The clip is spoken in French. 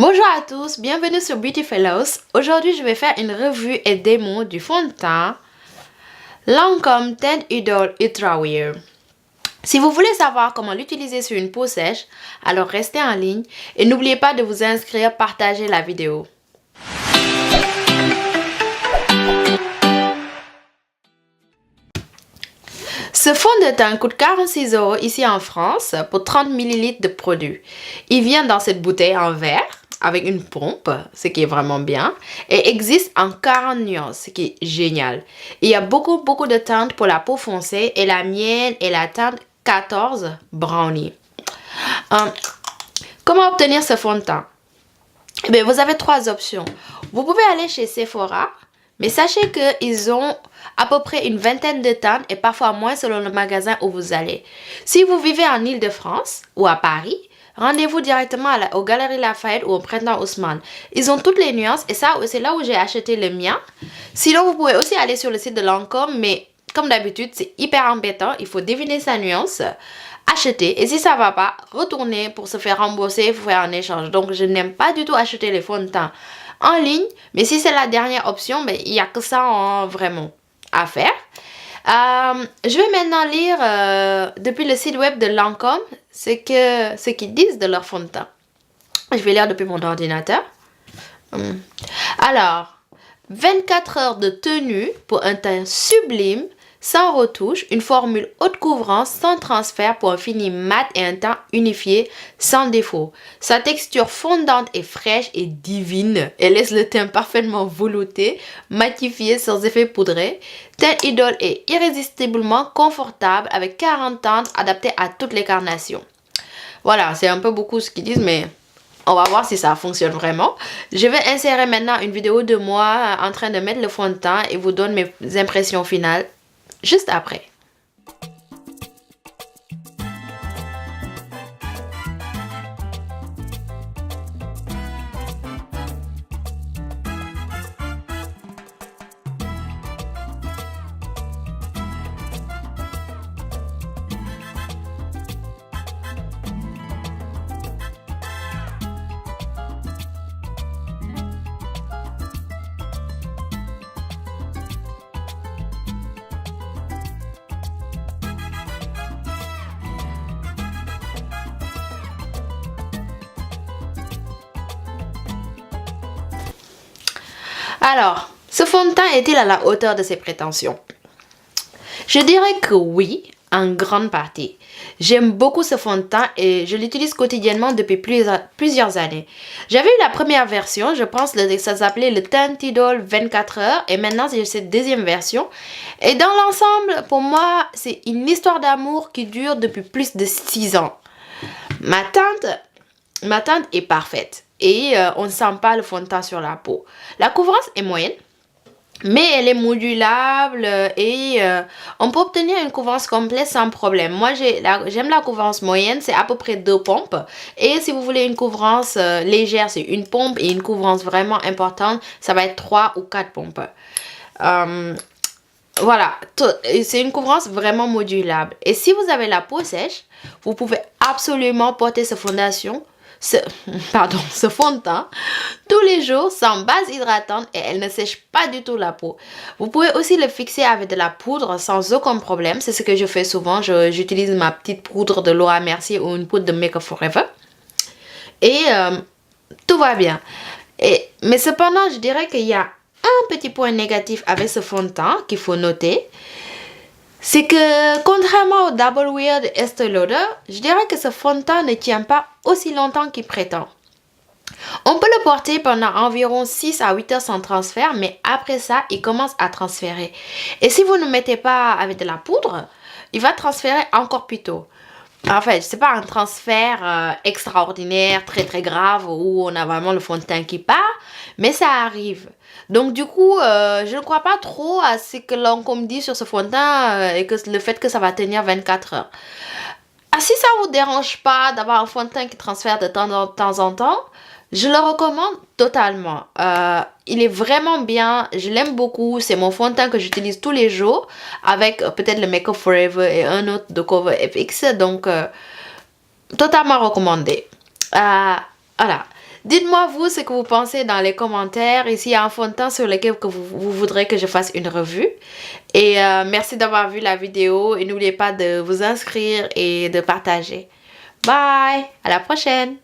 Bonjour à tous, bienvenue sur Beauty Fellows. Aujourd'hui, je vais faire une revue et démo du fond de teint Lancôme Teint Idol Ultra Wear. Si vous voulez savoir comment l'utiliser sur une peau sèche, alors restez en ligne et n'oubliez pas de vous inscrire, partager la vidéo. Ce fond de teint coûte 46 € ici en France pour 30 ml de produit. Il vient dans cette bouteille en verre avec une pompe, ce qui est vraiment bien, et existe en 40 nuances, ce qui est génial. Il y a beaucoup de teintes pour la peau foncée et la mienne est la teinte 14 Brownie. Comment obtenir ce fond de teint? Eh bien, vous avez trois options. Vous pouvez aller chez Sephora, mais sachez qu'ils ont à peu près une vingtaine de teintes et parfois moins selon le magasin où vous allez. Si vous vivez en Île-de-France ou à Paris, rendez-vous directement aux Galeries Lafayette ou au Printemps Haussmann. Ils ont toutes les nuances et ça, c'est là où j'ai acheté le mien. Sinon, vous pouvez aussi aller sur le site de Lancôme, mais comme d'habitude, c'est hyper embêtant. Il faut deviner sa nuance, acheter. Et si ça ne va pas, retourner pour se faire rembourser, vous faire un échange. Donc, je n'aime pas du tout acheter les fonds de teint en ligne. Mais si c'est la dernière option, ben, il n'y a que ça vraiment à faire. Je vais maintenant lire depuis le site web de Lancôme ce qu'ils disent de leur fond de teint. Je vais lire depuis mon ordinateur. Alors, 24 heures de tenue pour un teint sublime, sans retouche, une formule haute couvrance sans transfert pour un fini mat et un teint unifié sans défaut. Sa texture fondante et fraîche est divine et laisse le teint parfaitement velouté, matifié sans effet poudré. Teint Idol est irrésistiblement confortable avec 40 teintes adaptées à toutes les carnations. Voilà, c'est un peu beaucoup ce qu'ils disent, mais on va voir si ça fonctionne vraiment. Je vais insérer maintenant une vidéo de moi en train de mettre le fond de teint et vous donne mes impressions finales juste après. Alors, ce fond de teint est-il à la hauteur de ses prétentions? Je dirais que oui, en grande partie. J'aime beaucoup ce fond de teint et je l'utilise quotidiennement depuis plusieurs années. J'avais eu la première version, je pense que ça s'appelait le Teint Idol 24 heures et maintenant j'ai cette deuxième version. Et dans l'ensemble, pour moi, c'est une histoire d'amour qui dure depuis plus de 6 ans. Ma teinte est parfaite. Et on ne sent pas le fond de teint sur la peau. La couvrance est moyenne, mais elle est modulable et on peut obtenir une couvrance complète sans problème. Moi, j'aime la couvrance moyenne, c'est à peu près 2 pompes. Et si vous voulez une couvrance légère, c'est une pompe et une couvrance vraiment importante, ça va être 3 ou 4 pompes. Voilà, c'est une couvrance vraiment modulable. Et si vous avez la peau sèche, vous pouvez absolument porter ce fond de teint tous les jours sans base hydratante et elle ne sèche pas du tout la peau. Vous pouvez aussi le fixer avec de la poudre sans aucun problème. C'est ce que je fais souvent. J'utilise ma petite poudre de Laura Mercier ou une poudre de Make Up For Ever. Et tout va bien. Mais cependant, je dirais qu'il y a un petit point négatif avec ce fond de teint qu'il faut noter. C'est que, contrairement au Double Wear de Estée Lauder, je dirais que ce fond de teint ne tient pas aussi longtemps qu'il prétend. On peut le porter pendant environ 6 à 8 heures sans transfert, mais après ça, il commence à transférer. Et si vous ne mettez pas avec de la poudre, il va transférer encore plus tôt. En fait, c'est pas un transfert extraordinaire, très grave, où on a vraiment le fond de teint qui part, mais ça arrive. Donc du coup, je ne crois pas trop à ce que Lancôme dit sur ce fond de teint et que le fait que ça va tenir 24 heures. Si ça ne vous dérange pas d'avoir un fond de teint qui transfère de temps en temps, je le recommande totalement. Il est vraiment bien, je l'aime beaucoup. C'est mon fond de teint que j'utilise tous les jours avec peut-être le Make Up For Ever et un autre de Cover FX. Donc, totalement recommandé. Voilà. Dites-moi vous ce que vous pensez dans les commentaires et s'il y a un fond de teint sur lequel que vous voudrez que je fasse une revue. Et merci d'avoir vu la vidéo et n'oubliez pas de vous inscrire et de partager. Bye, à la prochaine.